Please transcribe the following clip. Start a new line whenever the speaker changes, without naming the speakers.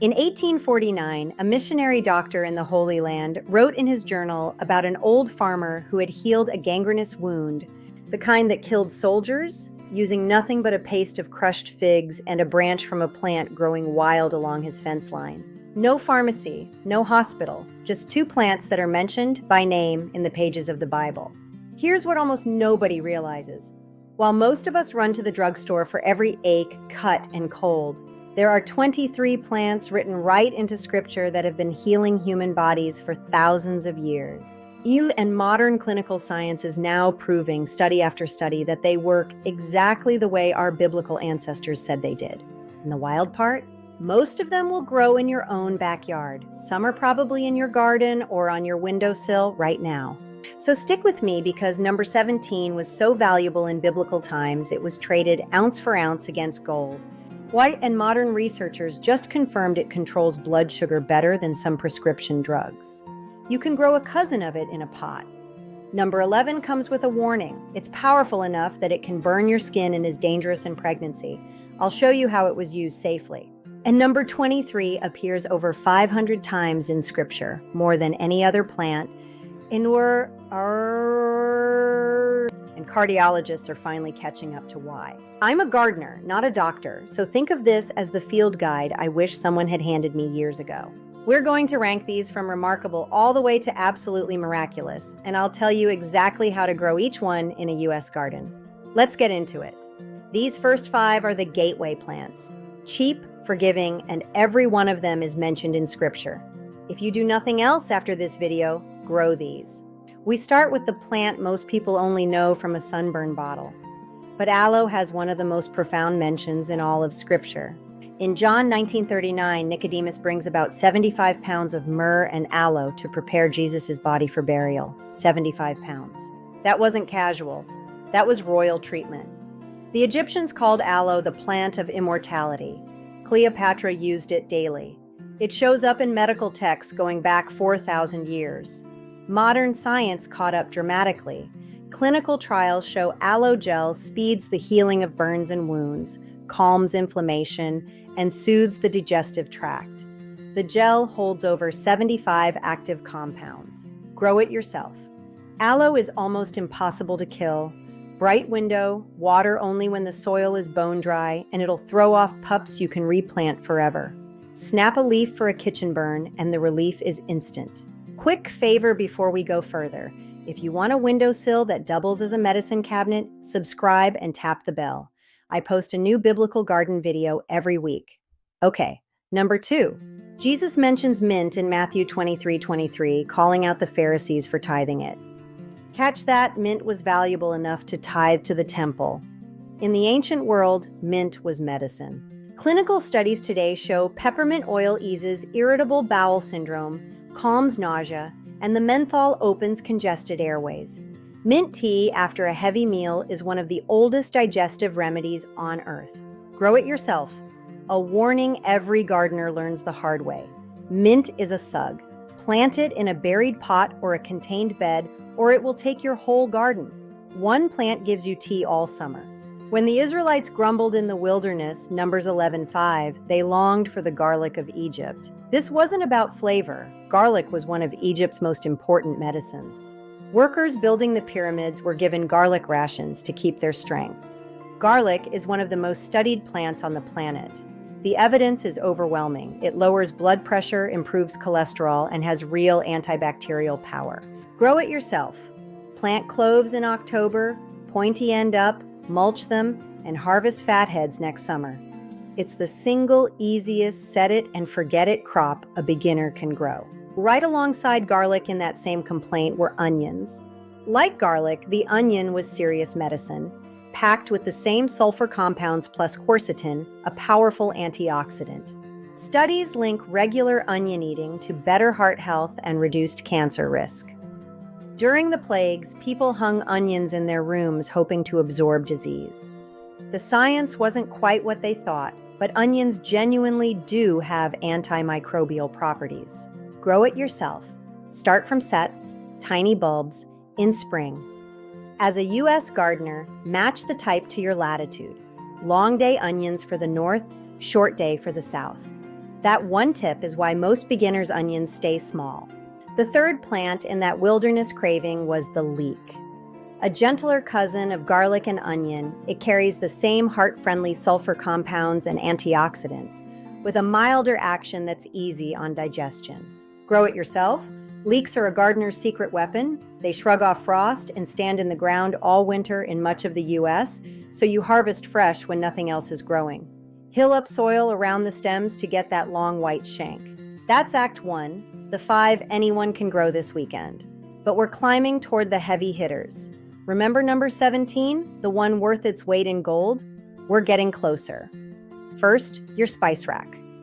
In 1849, a missionary doctor in the Holy Land wrote in his journal about an old farmer who had healed a gangrenous wound, the kind that killed soldiers, using nothing but a paste of crushed figs and a branch from a plant growing wild along his fence line. No pharmacy, no hospital, just two plants that are mentioned by name in the pages of the Bible. Here's what almost nobody realizes. While most of us run to the drugstore for every ache, cut, and cold, there are 23 plants written right into Scripture that have been healing human bodies for thousands of years. And modern clinical science is now proving, study after study, that they work exactly the way our biblical ancestors said they did. And the wild part? Most of them will grow in your own backyard. Some are probably in your garden or on your windowsill right now. So stick with me because number 17 was so valuable in biblical times it was traded ounce for ounce against gold. And modern researchers just confirmed it controls blood sugar better than some prescription drugs. You can grow a cousin of it in a pot. Number 11 comes with a warning. It's powerful enough that it can burn your skin and is dangerous in pregnancy. I'll show you how it was used safely. And number 23 appears over 500 times in Scripture, more than any other plant. And cardiologists are finally catching up to why. I'm a gardener, not a doctor, so think of this as the field guide I wish someone had handed me years ago. We're going to rank these from remarkable all the way to absolutely miraculous, and I'll tell you exactly how to grow each one in a U.S. garden. Let's get into it. These first 5 are the gateway plants. Cheap, forgiving, and every one of them is mentioned in Scripture. If you do nothing else after this video, grow these. We start with the plant most people only know from a sunburn bottle. But aloe has one of the most profound mentions in all of Scripture. In John 19:39, Nicodemus brings about 75 pounds of myrrh and aloe to prepare Jesus' body for burial. 75 pounds. That wasn't casual. That was royal treatment. The Egyptians called aloe the plant of immortality. Cleopatra used it daily. It shows up in medical texts going back 4,000 years. Modern science caught up dramatically. Clinical trials show aloe gel speeds the healing of burns and wounds, calms inflammation, and soothes the digestive tract. The gel holds over 75 active compounds. Grow it yourself. Aloe is almost impossible to kill. Bright window, water only when the soil is bone dry, and it'll throw off pups you can replant forever. Snap a leaf for a kitchen burn, and the relief is instant. Quick favor before we go further. If you want a windowsill that doubles as a medicine cabinet, subscribe and tap the bell. I post a new biblical garden video every week. Okay, number 2. Jesus mentions mint in Matthew 23:23, calling out the Pharisees for tithing it. Catch that, mint was valuable enough to tithe to the temple. In the ancient world, mint was medicine. Clinical studies today show peppermint oil eases irritable bowel syndrome, calms nausea, and the menthol opens congested airways. Mint tea after a heavy meal is one of the oldest digestive remedies on earth. Grow it yourself. A warning every gardener learns the hard way. Mint is a thug. Plant it in a buried pot or a contained bed, or it will take your whole garden. One plant gives you tea all summer. When the Israelites grumbled in the wilderness, Numbers 11:5, they longed for the garlic of Egypt. This wasn't about flavor. Garlic was one of Egypt's most important medicines. Workers building the pyramids were given garlic rations to keep their strength. Garlic is one of the most studied plants on the planet. The evidence is overwhelming. It lowers blood pressure, improves cholesterol, and has real antibacterial power. Grow it yourself. Plant cloves in October, pointy end up, mulch them, and harvest fatheads next summer. It's the single easiest set it and forget it crop a beginner can grow. Right alongside garlic in that same complaint were onions. Like garlic, the onion was serious medicine, packed with the same sulfur compounds plus quercetin, a powerful antioxidant. Studies link regular onion eating to better heart health and reduced cancer risk. During the plagues, people hung onions in their rooms hoping to absorb disease. The science wasn't quite what they thought, but onions genuinely do have antimicrobial properties. Grow it yourself. Start from sets, tiny bulbs, in spring. As a U.S. gardener, match the type to your latitude. Long day onions for the north, short day for the south. That one tip is why most beginners' onions stay small. The third plant in that wilderness craving was the leek. A gentler cousin of garlic and onion, it carries the same heart-friendly sulfur compounds and antioxidants, with a milder action that's easy on digestion. Grow it yourself? Leeks are a gardener's secret weapon. They shrug off frost and stand in the ground all winter in much of the U.S., so you harvest fresh when nothing else is growing. Hill up soil around the stems to get that long white shank. That's Act 1, the 5 anyone can grow this weekend. But we're climbing toward the heavy hitters. Remember number 17, the one worth its weight in gold? We're getting closer. First, your spice rack.